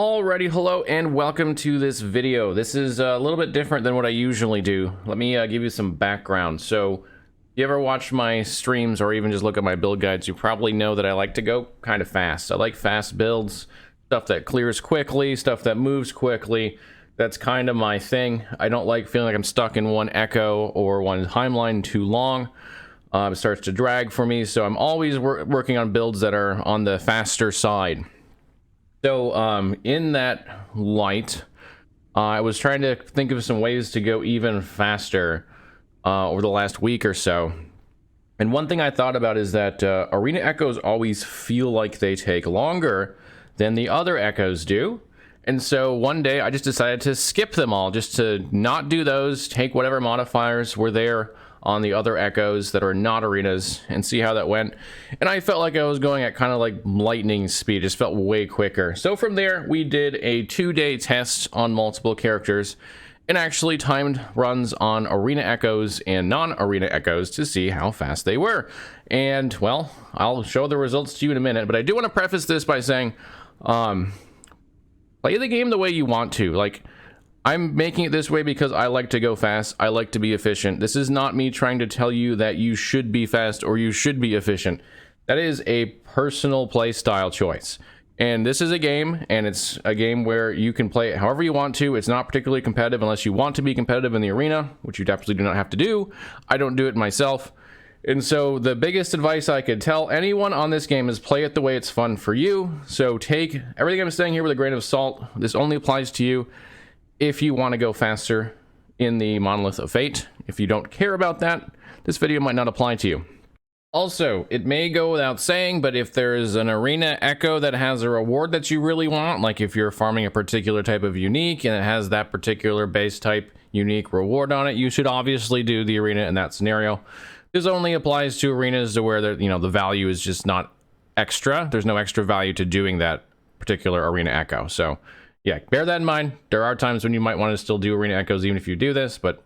Alrighty, hello and welcome to this video. This is a little bit different than what I usually do. Let me give you some background. So, if you ever watch my streams or even just look at my build guides, you probably know that I like to go kind of fast. I like fast builds, stuff that clears quickly, stuff that moves quickly. That's kind of my thing. I don't like feeling like I'm stuck in one echo or one timeline too long. It starts to drag for me, so I'm always working on builds that are on the faster side. So, in that light, I was trying to think of some ways to go even faster over the last week or so. And one thing I thought about is that arena echoes always feel like they take longer than the other echoes do. And so one day I just decided to skip them all, just to not do those, take whatever modifiers were there on the other echoes that are not arenas and see how that went. And I felt like I was going at kind of like lightning speed. It just felt way quicker. So from there, we did a 2-day test on multiple characters and actually timed runs on arena echoes and non-arena echoes to see how fast they were. And well, I'll show the results to you in a minute, but I do want to preface this by saying, play the game the way you want to. Like, I'm making it this way because I like to go fast. I like to be efficient. This is not me trying to tell you that you should be fast or you should be efficient. That is a personal play style choice. And this is a game, and it's a game where you can play it however you want to. It's not particularly competitive unless you want to be competitive in the arena, which you definitely do not have to do. I don't do it myself. And so the biggest advice I could tell anyone on this game is play it the way it's fun for you. So take everything I'm saying here with a grain of salt. This only applies to you if you want to go faster in the Monolith of Fate. If you don't care about that, this video might not apply to you. Also, it may go without saying, but if there's an arena echo that has a reward that you really want, like if you're farming a particular type of unique and it has that particular base type unique reward on it, you should obviously do the arena in that scenario. This only applies to arenas to where the value is just not extra. There's no extra value to doing that particular arena echo. So yeah, bear that in mind. There are times when you might want to still do arena echoes even if you do this, but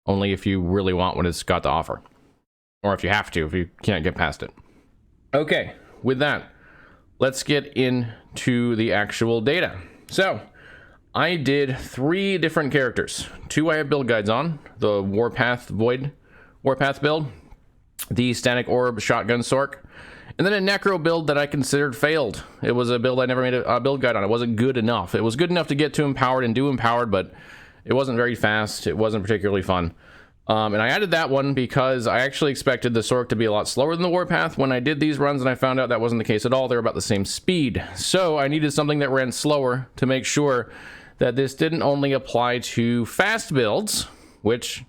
only if you really want what it's got to offer. Or if you have to, if you can't get past it. Okay, with that, let's get into the actual data. So, I did 3 different characters. 2 I have build guides on. The Warpath Void Warpath build, the Static Orb Shotgun Sork, and then a Necro build that I considered failed. It was a build I never made a build guide on. It wasn't good enough. It was good enough to get to Empowered and do Empowered, but it wasn't very fast. It wasn't particularly fun. And I added that one because I actually expected the Sork to be a lot slower than the Warpath when I did these runs, and I found out that wasn't the case at all. They're about the same speed. So I needed something that ran slower to make sure that this didn't only apply to fast builds, which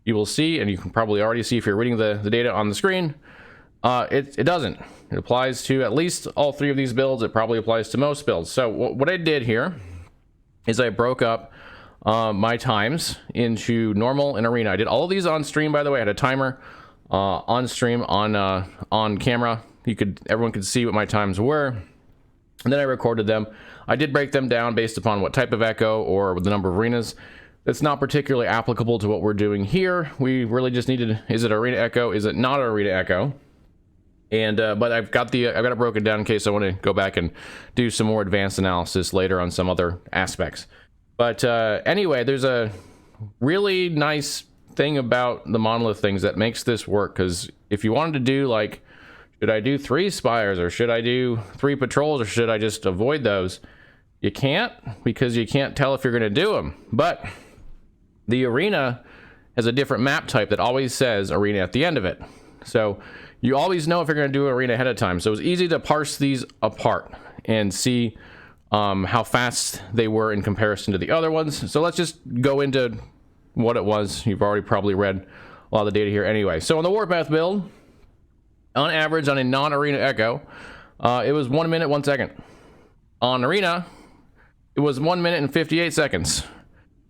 you will see, and you can probably already see if you're reading the data on the screen. It doesn't. It applies to at least all 3 of these builds. It probably applies to most builds. So what I did here is I broke up my times into normal and arena. I did all of these on stream, by the way. I had a timer on stream on camera. Everyone could see what my times were, and then I recorded them. I did break them down based upon what type of echo or the number of arenas. That's not particularly applicable to what we're doing here. We really just needed, is it arena echo? Is it not arena echo? And but I've got it broken down in case I want to go back and do some more advanced analysis later on some other aspects. But anyway, there's a really nice thing about the Monolith things that makes this work, because if you wanted to do, like, should I do 3 spires or should I do 3 patrols or should I just avoid those? You can't, because you can't tell if you're going to do them. But the arena has a different map type that always says arena at the end of it. So you always know if you're going to do arena ahead of time. So it's easy to parse these apart and see how fast they were in comparison to the other ones. So let's just go into what it was. You've already probably read a lot of the data here anyway. So on the Warpath build, on average on a non-arena echo, it was 1 minute 1 second. On arena, it was 1 minute and 58 seconds.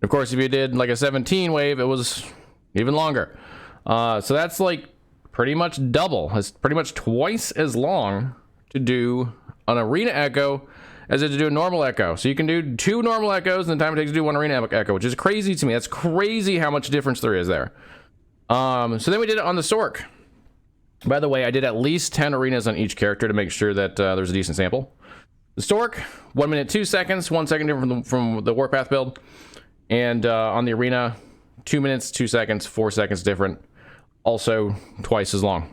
Of course, if you did like a 17 wave, it was even longer. So that's like pretty much double. It's pretty much twice as long to do an arena echo as it to do a normal echo. So you can do 2 normal echoes in the time it takes to do 1 arena echo, which is crazy to me. That's crazy how much difference there is there. So then we did it on the Sork. By the way, I did at least 10 arenas on each character to make sure that there's a decent sample. The Stork, 1 minute 2 seconds, 1 second different from the Warpath build. And on the Arena, 2 minutes 2 seconds, 4 seconds different. Also twice as long.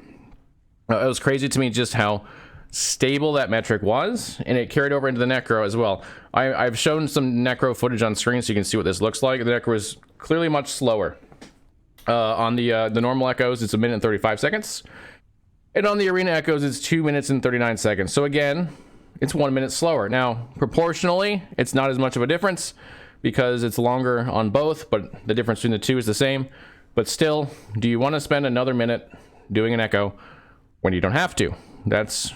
It was crazy to me just how stable that metric was, and it carried over into the Necro as well. I've shown some Necro footage on screen so you can see what this looks like. The Necro is clearly much slower. On the normal echoes, it's 1 minute and 35 seconds. And on the Arena echoes, it's 2 minutes and 39 seconds. So again, it's 1 minute slower. Now, proportionally, it's not as much of a difference because it's longer on both, but the difference between the two is the same. But still, do you want to spend another minute doing an echo when you don't have to? That's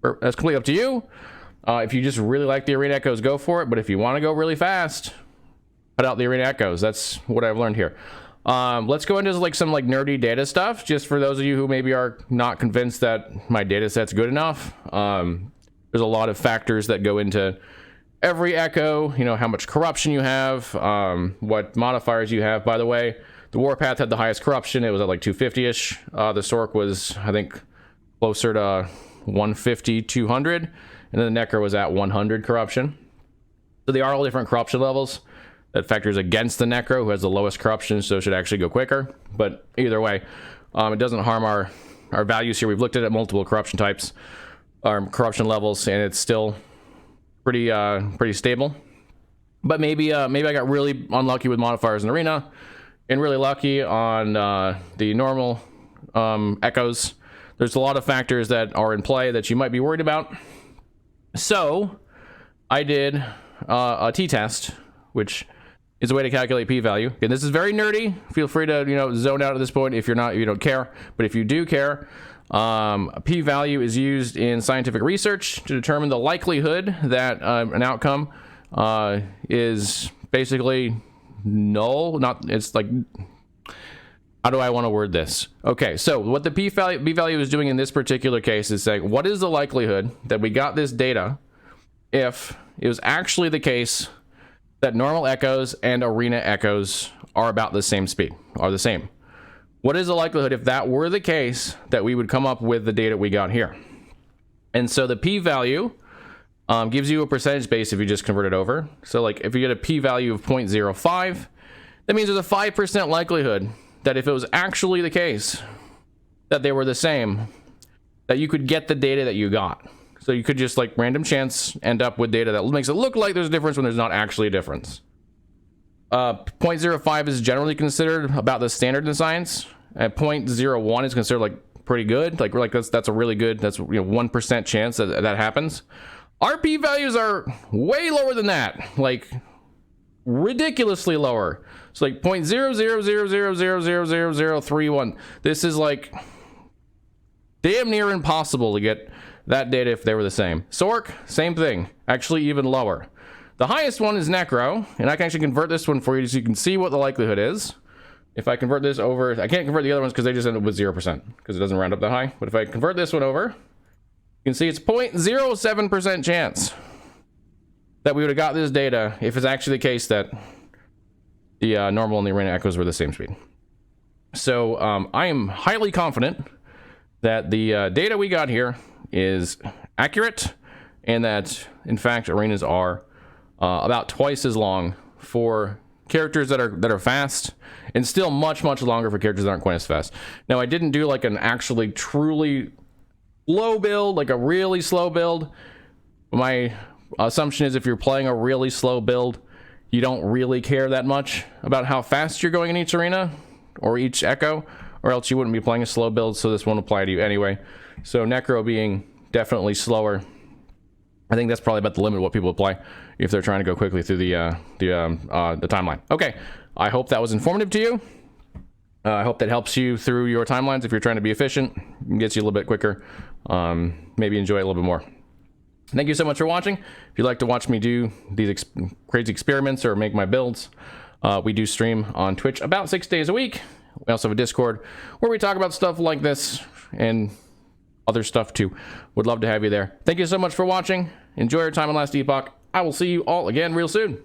completely up to you. If you just really like the Arena echoes, go for it. But if you want to go really fast, put out the Arena echoes. That's what I've learned here. Let's go into some nerdy data stuff, just for those of you who maybe are not convinced that my data set's good enough. There's a lot of factors that go into every echo, how much corruption you have, what modifiers you have. By the way, the Warpath had the highest corruption. It was at 250-ish. The Stork was, I think, closer to 150, 200. And then the Necro was at 100 corruption. So they are all different corruption levels. That factors against the Necro, who has the lowest corruption, so it should actually go quicker. But either way, it doesn't harm our values here. We've looked at multiple corruption types, corruption levels, and it's still pretty stable. But maybe I got really unlucky with modifiers in Arena, and really lucky on the normal echoes. There's a lot of factors that are in play that you might be worried about. So I did a t-test, which is a way to calculate p-value. And this is very nerdy. Feel free to zone out at this point if you don't care. But if you do care, p-value is used in scientific research to determine the likelihood that an outcome is basically null. How do I want to word this? Okay, so what the p-value is doing in this particular case is saying, what is the likelihood that we got this data if it was actually the case that normal echoes and Arena echoes are about the same speed, are the same? What is the likelihood, if that were the case, that we would come up with the data we got here? And so the p-value gives you a percentage base if you just convert it over. So if you get a p-value of 0.05, that means there's a 5% likelihood that if it was actually the case that they were the same, that you could get the data that you got. So you could just random chance end up with data that makes it look like there's a difference when there's not actually a difference. 0.05 is generally considered about the standard in science. At 0.01 is considered pretty good. That's a really good, that's 1% chance that happens. Our p-values are way lower than that, ridiculously lower. It's 0.0000000031. This is damn near impossible to get that data if they were the same. Stork, same thing, actually even lower. The highest one is Necro, and I can actually convert this one for you so you can see what the likelihood is. If I convert this over, I can't convert the other ones because they just end up with 0% because it doesn't round up that high. But if I convert this one over, you can see it's 0.07% chance that we would have got this data if it's actually the case that the normal and the Arena echoes were the same speed. So I am highly confident that the data we got here is accurate, and that in fact Arenas are about twice as long for characters that are fast, and still much longer for characters that aren't quite as fast. Now, I didn't do an actually truly slow build, a really slow build. My assumption is if you're playing a really slow build, you don't really care that much about how fast you're going in each Arena or each echo, or else you wouldn't be playing a slow build, so this won't apply to you anyway. So Necro being definitely slower, I think that's probably about the limit of what people would play if they're trying to go quickly through the timeline. Okay, I hope that was informative to you. I hope that helps you through your timelines if you're trying to be efficient, gets you a little bit quicker, maybe enjoy it a little bit more. Thank you so much for watching. If you'd like to watch me do these crazy experiments or make my builds, we do stream on Twitch about 6 days a week. We also have a Discord where we talk about stuff like this and other stuff too. Would love to have you there. Thank you so much for watching. Enjoy your time in Last Epoch. I will see you all again real soon.